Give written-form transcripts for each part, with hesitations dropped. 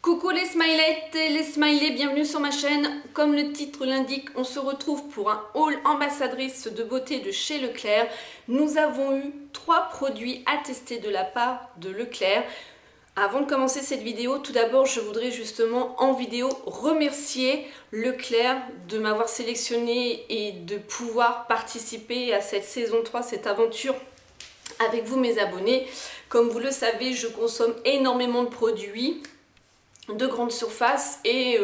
Coucou les smilettes et les smileys, bienvenue sur ma chaîne. Comme le titre l'indique, on se retrouve pour un haul ambassadrice de beauté de chez Leclerc. Nous avons eu 3 produits à tester de la part de Leclerc. Avant de commencer cette vidéo, tout d'abord je voudrais justement en vidéo remercier Leclerc de m'avoir sélectionné et de pouvoir participer à cette saison 3, cette aventure avec vous mes abonnés. Comme vous le savez, je consomme énormément de produits de grande surface et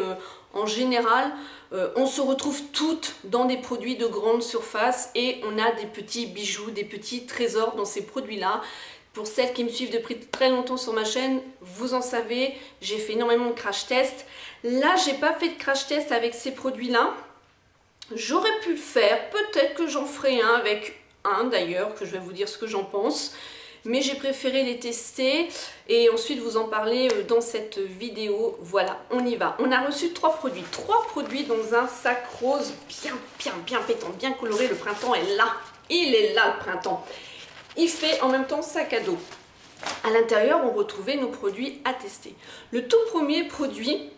en général on se retrouve toutes dans des produits de grande surface et on a des petits bijoux, des petits trésors dans ces produits là. Pour celles qui me suivent depuis très longtemps sur ma chaîne, vous en savez, j'ai fait énormément de crash tests. Là j'ai pas fait de crash test avec ces produits là, j'aurais pu le faire, peut-être que j'en ferai un avec un d'ailleurs, que je vais vous dire ce que j'en pense. Mais j'ai préféré les tester et ensuite vous en parler dans cette vidéo. Voilà, on y va. On a reçu 3 produits dans un sac rose bien pétant, bien coloré. Le printemps est là, il est là le printemps. Il fait en même temps sac à dos. À l'intérieur, on retrouvait nos produits à tester. Le tout premier produit,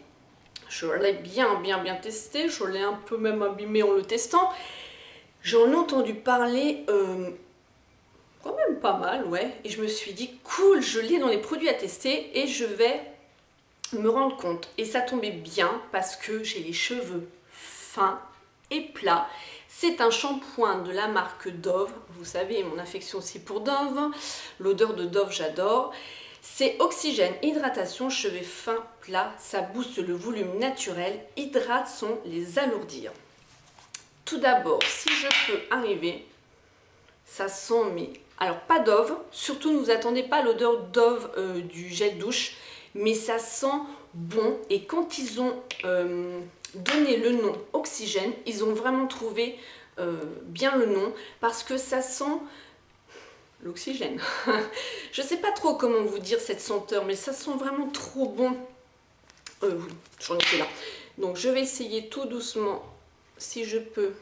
je l'ai bien testé, je l'ai un peu même abîmé en le testant. J'en ai entendu parler quand même pas mal, ouais, et je me suis dit cool, je l'ai dans les produits à tester et je vais me rendre compte. Et ça tombait bien parce que j'ai les cheveux fins et plats. C'est un shampoing de la marque Dove, vous savez mon affection aussi pour Dove, l'odeur de Dove j'adore. C'est oxygène, hydratation, cheveux fins, plats, ça booste le volume naturel, hydrate sans les alourdir. Tout d'abord, si je peux arriver, ça sent mais... Alors pas Dove, surtout ne vous attendez pas à l'odeur Dove du gel douche, mais ça sent bon. Et quand ils ont donné le nom oxygène, ils ont vraiment trouvé bien le nom parce que ça sent l'oxygène. Je sais pas trop comment vous dire cette senteur, mais ça sent vraiment trop bon. J'en étais là. Donc je vais essayer tout doucement si je peux.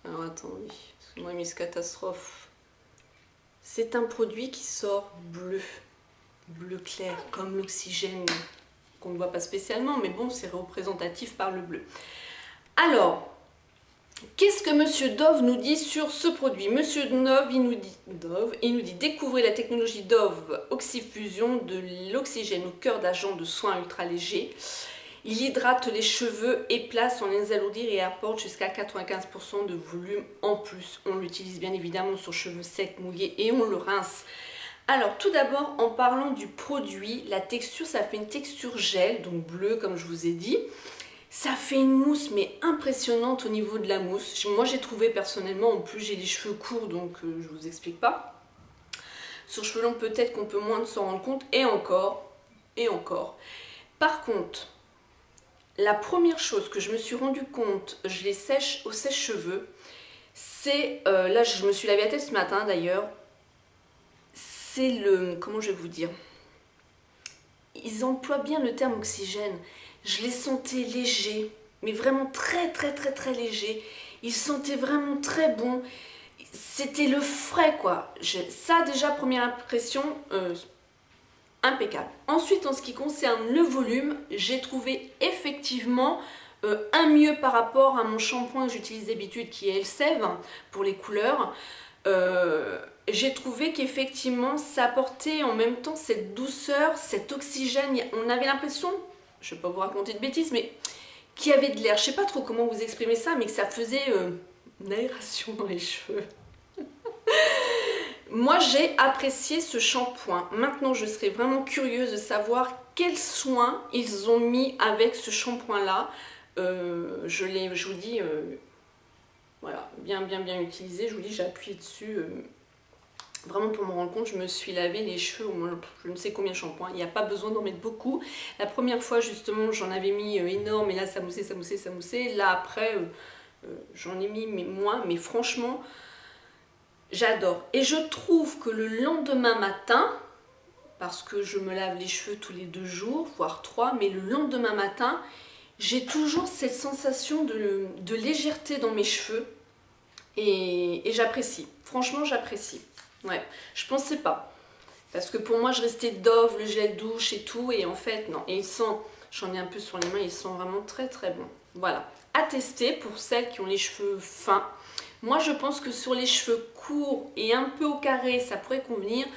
Alors attendez, parce que moi Miss Catastrophe. C'est un produit qui sort bleu clair, comme l'oxygène qu'on ne voit pas spécialement, mais bon, c'est représentatif par le bleu. Alors, qu'est-ce que Monsieur Dove nous dit sur ce produit? Monsieur Dove, il nous dit découvrez la technologie Dove Oxyfusion de l'oxygène au cœur d'agent de soins ultra léger. Il hydrate les cheveux et place sans les alourdir et apporte jusqu'à 95% de volume en plus. On l'utilise bien évidemment sur cheveux secs, mouillés et on le rince. Alors tout d'abord en parlant du produit, la texture, ça fait une texture gel, donc bleu comme je vous ai dit. Ça fait une mousse mais impressionnante au niveau de la mousse. Moi j'ai trouvé personnellement, en plus j'ai les cheveux courts donc je vous explique pas. Sur cheveux longs peut-être qu'on peut moins s'en rendre compte et encore. Par contre, la première chose que je me suis rendu compte, je les sèche au sèche-cheveux, c'est, là je me suis lavé la tête ce matin d'ailleurs, c'est le, comment je vais vous dire, ils emploient bien le terme oxygène, je les sentais légers, mais vraiment très légers, ils sentaient vraiment très bons, c'était le frais quoi, ça déjà première impression, impeccable. Ensuite, en ce qui concerne le volume, j'ai trouvé effectivement un mieux par rapport à mon shampoing que j'utilise d'habitude qui est Elseve pour les couleurs. J'ai trouvé qu'effectivement ça apportait en même temps cette douceur, cet oxygène. On avait l'impression, je ne vais pas vous raconter de bêtises, mais qu'il y avait de l'air. Je ne sais pas trop comment vous exprimer ça, mais que ça faisait une aération dans les cheveux. Moi j'ai apprécié ce shampoing. Maintenant je serais vraiment curieuse de savoir quels soins ils ont mis avec ce shampoing là. Je vous dis, voilà, bien utilisé. Je vous dis, j'ai appuyé dessus vraiment pour me rendre compte. Je me suis lavé les cheveux au moins je ne sais combien de shampoings. Il n'y a pas besoin d'en mettre beaucoup. La première fois justement j'en avais mis énorme et là ça moussait. Là après j'en ai mis mais moins, mais franchement j'adore. Et je trouve que le lendemain matin, parce que je me lave les cheveux tous les 2 jours, voire 3, mais le lendemain matin, j'ai toujours cette sensation de légèreté dans mes cheveux. Et j'apprécie. Franchement, j'apprécie. Ouais, je pensais pas. Parce que pour moi, je restais Dove, le gel douche et tout. Et en fait, non. Et il sent, j'en ai un peu sur les mains, il sent vraiment très très bon. Voilà. À tester pour celles qui ont les cheveux fins. Moi, je pense que sur les cheveux courts et un peu au carré, ça pourrait convenir.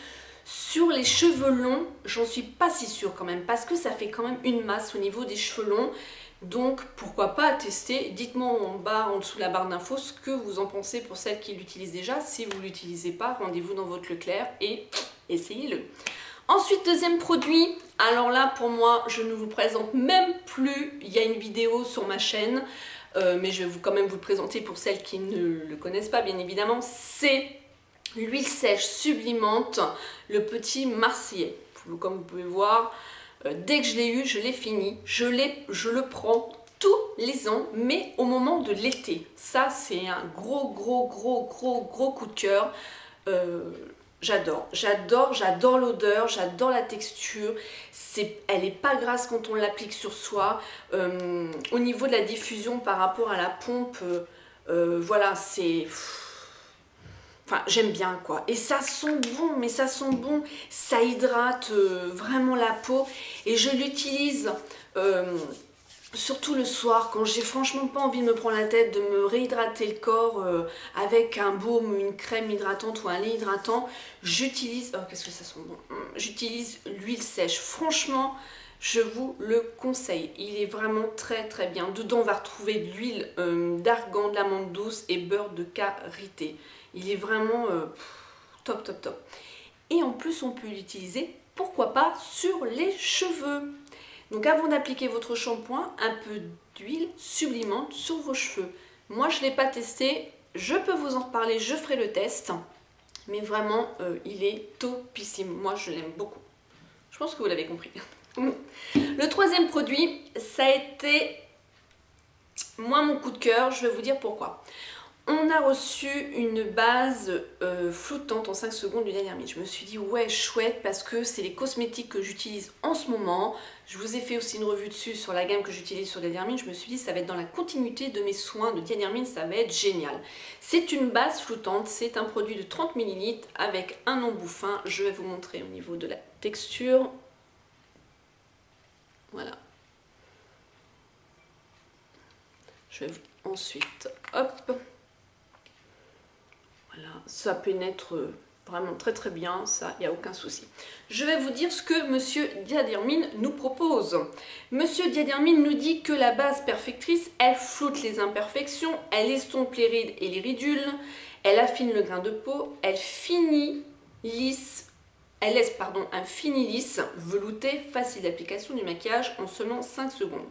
Sur les cheveux longs, j'en suis pas si sûre quand même. Parce que ça fait quand même une masse au niveau des cheveux longs. Donc, pourquoi pas tester. Dites-moi en bas, en dessous de la barre d'infos, ce que vous en pensez pour celles qui l'utilisent déjà. Si vous ne l'utilisez pas, rendez-vous dans votre Leclerc et essayez-le. Ensuite, deuxième produit. Alors là, pour moi, je ne vous présente même plus. Il y a une vidéo sur ma chaîne, mais je vais quand même vous le présenter pour celles qui ne le connaissent pas, bien évidemment. C'est l'huile sèche sublimante, le petit Marseillais. Comme vous pouvez voir, dès que je l'ai eu, je l'ai fini. Je le prends tous les ans, mais au moment de l'été. Ça, c'est un gros coup de cœur. J'adore l'odeur, j'adore la texture. Elle n'est pas grasse quand on l'applique sur soi. Au niveau de la diffusion par rapport à la pompe, voilà, c'est... Enfin, j'aime bien quoi. Et ça sent bon, mais ça sent bon. Ça hydrate vraiment la peau. Et je l'utilise surtout le soir, quand j'ai franchement pas envie de me prendre la tête, de me réhydrater le corps avec un baume, une crème hydratante ou un lait hydratant. J'utilise... Oh, qu'est-ce que ça sent bon. J'utilise l'huile sèche. Franchement, je vous le conseille. Il est vraiment très très bien. Dedans, on va retrouver de l'huile d'argan, de l'amande douce et beurre de karité. Il est vraiment top. Et en plus, on peut l'utiliser, pourquoi pas, sur les cheveux. Donc avant d'appliquer votre shampoing, un peu d'huile sublimante sur vos cheveux. Moi, je ne l'ai pas testé. Je peux vous en reparler, je ferai le test. Mais vraiment, il est topissime. Moi, je l'aime beaucoup. Je pense que vous l'avez compris. Le troisième produit, ça a été, moi, mon coup de cœur. Je vais vous dire pourquoi. On a reçu une base flottante en 5 secondes du Dermine. Je me suis dit ouais chouette parce que c'est les cosmétiques que j'utilise en ce moment. Je vous ai fait aussi une revue dessus sur la gamme que j'utilise sur Dermine. Je me suis dit ça va être dans la continuité de mes soins de Dermine, ça va être génial. C'est une base flottante, c'est un produit de 30 ml avec un embout fin. Je vais vous montrer au niveau de la texture. Voilà. Je vais ensuite, hop. Voilà, ça pénètre vraiment très très bien, ça, il n'y a aucun souci. Je vais vous dire ce que Monsieur Diadermine nous propose. Monsieur Diadermine nous dit que la base perfectrice, elle floute les imperfections, elle estompe les rides et les ridules, elle affine le grain de peau, elle laisse un fini lisse, velouté, facile d'application du maquillage en seulement 5 secondes.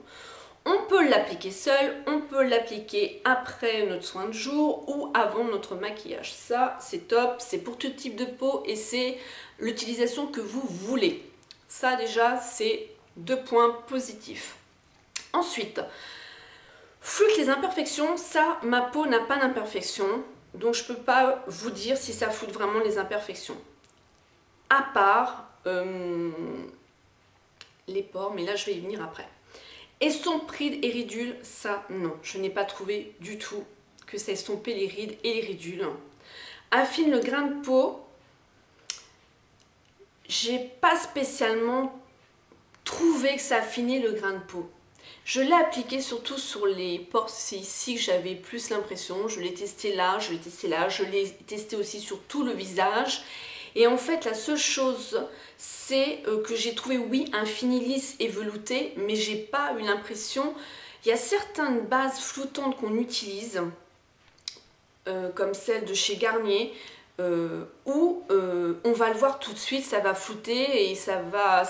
On peut l'appliquer seul, on peut l'appliquer après notre soin de jour ou avant notre maquillage. Ça, c'est top, c'est pour tout type de peau et c'est l'utilisation que vous voulez. Ça, déjà, c'est 2 points positifs. Ensuite, floute les imperfections. Ça, ma peau n'a pas d'imperfections, donc je ne peux pas vous dire si ça floute vraiment les imperfections. À part les pores, mais là, je vais y venir après. Estompe rides et ridules, ça non, je n'ai pas trouvé du tout que ça estompait les rides et les ridules. Affine le grain de peau, j'ai pas spécialement trouvé que ça affinait le grain de peau. Je l'ai appliqué surtout sur les pores, c'est ici que j'avais plus l'impression, je l'ai testé là, je l'ai testé aussi sur tout le visage. Et en fait, la seule chose, c'est que j'ai trouvé, oui, un fini lisse et velouté, mais j'ai pas eu l'impression... Il y a certaines bases floutantes qu'on utilise, comme celle de chez Garnier, où on va le voir tout de suite, ça va flouter et ça va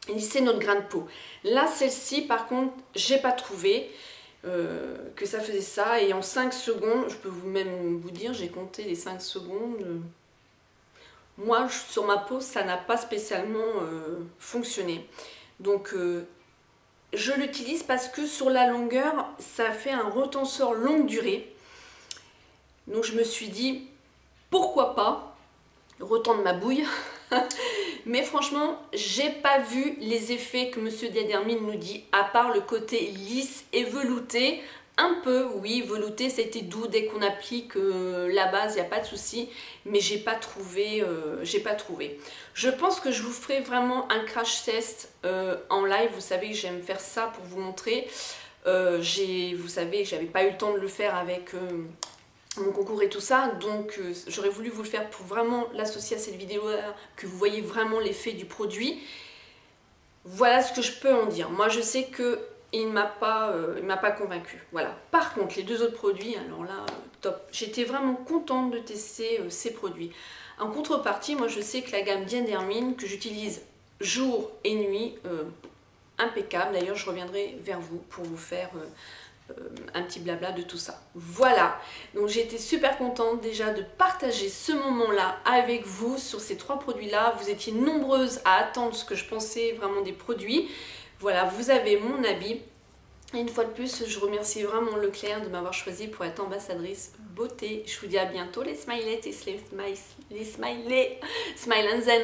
lisser notre grain de peau. Là, celle-ci, par contre, j'ai pas trouvé que ça faisait ça. Et en 5 secondes, je peux même vous dire, j'ai compté les 5 secondes... Moi, sur ma peau, ça n'a pas spécialement fonctionné. Donc, je l'utilise parce que sur la longueur, ça fait un retenseur longue durée. Donc, je me suis dit, pourquoi pas retendre ma bouille. Mais franchement, j'ai pas vu les effets que Monsieur Diadermine nous dit, à part le côté lisse et velouté, un peu, oui, velouté, ça a été doux dès qu'on applique la base, il n'y a pas de souci, mais j'ai pas trouvé. Je pense que je vous ferai vraiment un crash test en live. Vous savez que j'aime faire ça pour vous montrer. Vous savez que j'avais pas eu le temps de le faire avec mon concours et tout ça, donc j'aurais voulu vous le faire pour vraiment l'associer à cette vidéo là, que vous voyez vraiment l'effet du produit. Voilà ce que je peux en dire. Moi je sais que il m'a pas convaincu. Voilà. Par contre les deux autres produits, alors là top. J'étais vraiment contente de tester ces produits. En contrepartie, moi je sais que la gamme Diane d'Hermine que j'utilise jour et nuit, impeccable. D'ailleurs je reviendrai vers vous pour vous faire un petit blabla de tout ça. Voilà, donc j'ai été super contente déjà de partager ce moment là avec vous sur ces trois produits là. Vous étiez nombreuses à attendre ce que je pensais vraiment des produits. Voilà, vous avez mon avis. Et une fois de plus, je remercie vraiment Leclerc de m'avoir choisi pour être ambassadrice beauté. Je vous dis à bientôt les smileys et les smileys. Smile and zen.